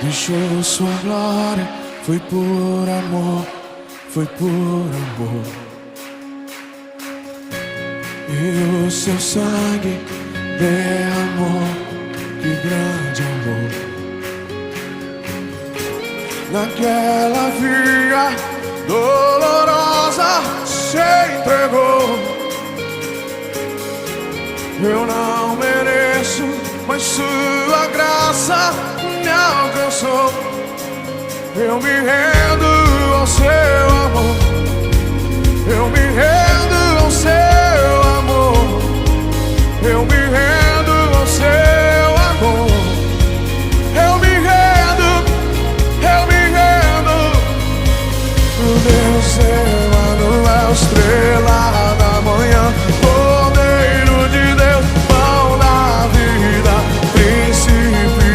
deixou sua glória. Foi por amor, foi por amor. E o seu sangue derramou, que grande amor. Naquela via dolorosa se entregou. Eu não mereço, mas sua graça me alcançou. Eu me rendo ao seu amor. Eu me rendo